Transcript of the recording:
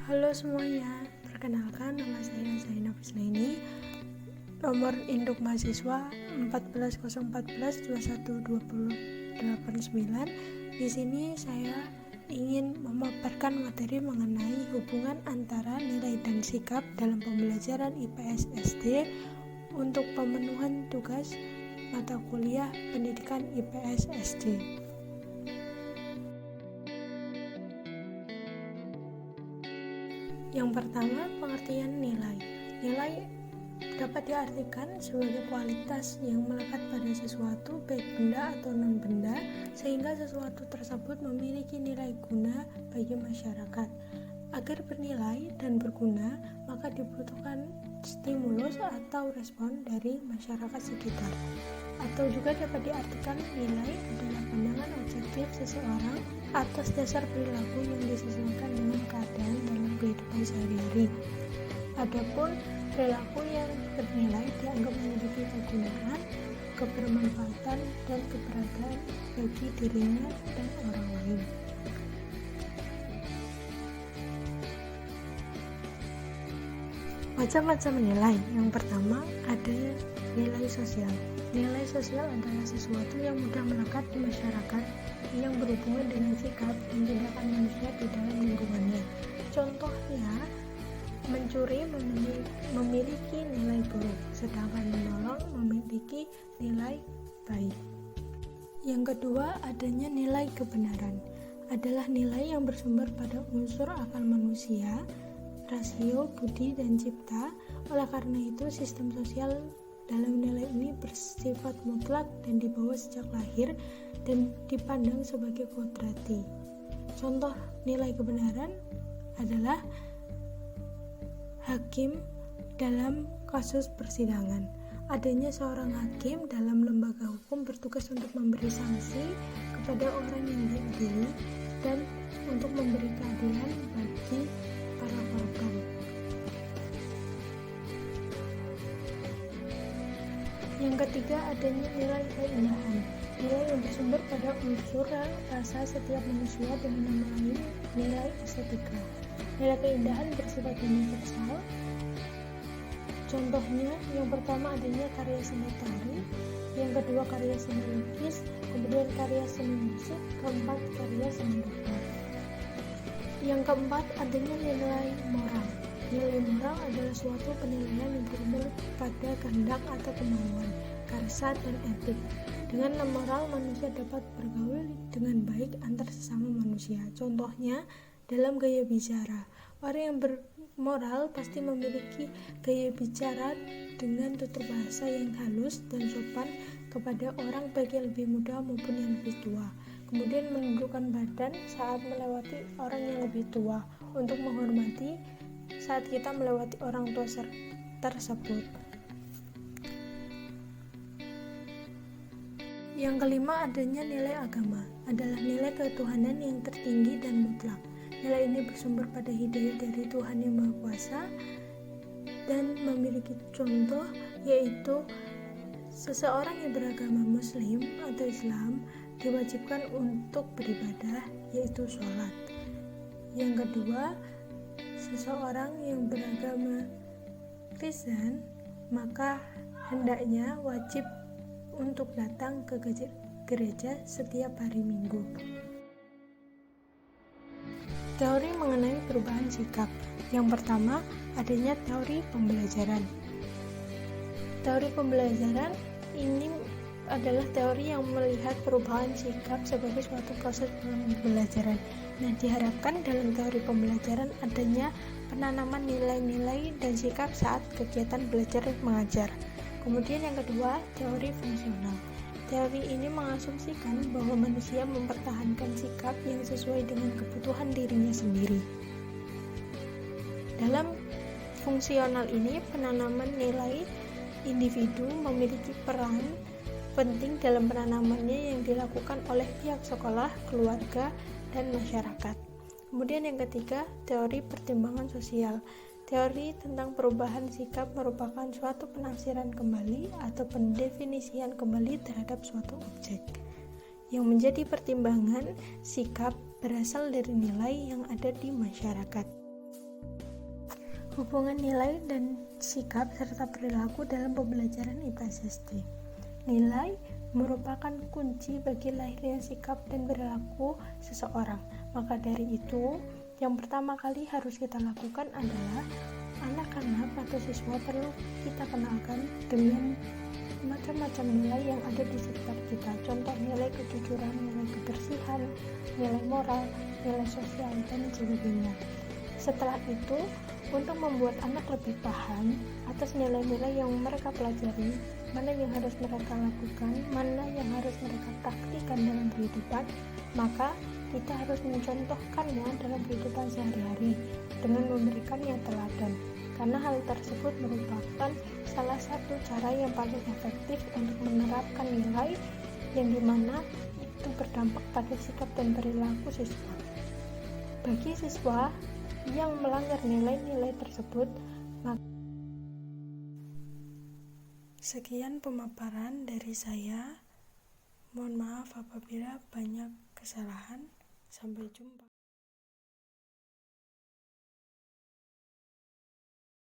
Halo semuanya, perkenalkan nama saya Zainab Isnaini, nomor induk mahasiswa 14014212089. Di sini saya ingin memaparkan materi mengenai hubungan antara nilai dan sikap dalam pembelajaran IPS SD untuk pemenuhan tugas mata kuliah pendidikan IPS SD. Yang pertama, pengertian nilai. Nilai dapat diartikan sebagai kualitas yang melekat pada sesuatu, baik benda atau non-benda, sehingga sesuatu tersebut memiliki nilai guna bagi masyarakat. Agar bernilai dan berguna, maka dibutuhkan stimulus atau respon dari masyarakat sekitar. Atau juga dapat diartikan nilai adalah pandangan objektif seseorang atas dasar perilaku yang disesuaikan dengan keadaan dalam kehidupan sehari-hari. Adapun perilaku yang bernilai dianggap memiliki kegunaan, kebermanfaatan, dan keberadaan bagi dirinya dan orang lain. Macam-macam nilai. Yang pertama, ada nilai sosial. Nilai sosial adalah sesuatu yang mudah melekat di masyarakat yang berhubungan dengan sikap dan tindakan manusia di dalam lingkungannya. Contohnya, mencuri memiliki nilai buruk, sedangkan menolong memiliki nilai baik. Yang kedua, adanya nilai kebenaran. Adalah nilai yang bersumber pada unsur akal manusia, rasio, budi, dan cipta. Oleh karena itu, sistem sosial dalam nilai ini bersifat mutlak dan dibawa sejak lahir dan dipandang sebagai kodrati. Contoh nilai kebenaran adalah hakim dalam kasus persidangan. Adanya seorang hakim dalam lembaga hukum bertugas untuk memberi sanksi kepada orang yang diadili dan untuk memberi keadilan bagi para korban. Yang ketiga, adanya nilai keindahan. Nilai yang bersumber pada unsur rasa setiap manusia dengan nama lain nilai estetika. Nilai keindahan bersifat universal. Contohnya, yang pertama adanya karya seni tari, yang kedua karya seni lukis, kemudian karya seni musik, keempat karya seni rupa. Yang keempat, adanya nilai moral. Nilai moral adalah suatu penilaian yang bersumber pada kehendak atau kemauan, karsa, dan etik. Dengan moral, manusia dapat bergaul dengan baik antar sesama manusia. Contohnya, dalam gaya bicara, orang yang bermoral pasti memiliki gaya bicara dengan tutur bahasa yang halus dan sopan kepada orang baik yang lebih muda maupun yang lebih tua. Kemudian menundukkan badan saat melewati orang yang lebih tua untuk menghormati saat kita melewati orang tua tersebut. Yang kelima, adanya nilai agama. Adalah nilai ketuhanan yang tertinggi dan mutlak. Nilai ini bersumber pada hidayah dari Tuhan Yang Maha Kuasa dan memiliki contoh, yaitu seseorang yang beragama Muslim atau Islam diwajibkan untuk beribadah, yaitu sholat. Yang kedua, seseorang yang beragama Kristen maka hendaknya wajib untuk datang ke gereja setiap hari Minggu. Teori mengenai perubahan sikap. Yang pertama, adanya teori pembelajaran. Teori pembelajaran ini adalah teori yang melihat perubahan sikap sebagai suatu proses pembelajaran. Nah, diharapkan dalam teori pembelajaran adanya penanaman nilai-nilai dan sikap saat kegiatan belajar mengajar. Kemudian yang kedua, teori fungsional. Teori ini mengasumsikan bahwa manusia mempertahankan sikap yang sesuai dengan kebutuhan dirinya sendiri. Dalam fungsional ini, penanaman nilai individu memiliki peran penting dalam penanamannya yang dilakukan oleh pihak sekolah, keluarga, dan masyarakat. Kemudian yang ketiga, teori pertimbangan sosial. Teori tentang perubahan sikap merupakan suatu penafsiran kembali atau pendefinisian kembali terhadap suatu objek. Yang menjadi pertimbangan sikap berasal dari nilai yang ada di masyarakat. Hubungan nilai dan sikap serta perilaku dalam pembelajaran IPS SD. Nilai merupakan kunci bagi lahirnya sikap dan perilaku seseorang. Maka dari itu, yang pertama kali harus kita lakukan adalah anak-anak atau siswa perlu kita kenalkan dengan macam-macam nilai yang ada di sekitar kita. Contoh nilai kejujuran, nilai kebersihan, nilai moral, nilai sosial, dan sebagainya. Setelah itu, untuk membuat anak lebih paham atas nilai-nilai yang mereka pelajari, mana yang harus mereka lakukan, mana yang harus mereka praktikkan dalam kehidupan, maka kita harus mencontohkannya dalam kehidupan sehari-hari dengan memberikannya teladan. Karena hal tersebut merupakan salah satu cara yang paling efektif untuk menerapkan nilai yang dimana itu berdampak pada sikap dan perilaku siswa. Bagi siswa yang melanggar nilai-nilai tersebut, sekian pemaparan dari saya. Mohon maaf apabila banyak kesalahan. Sampai jumpa.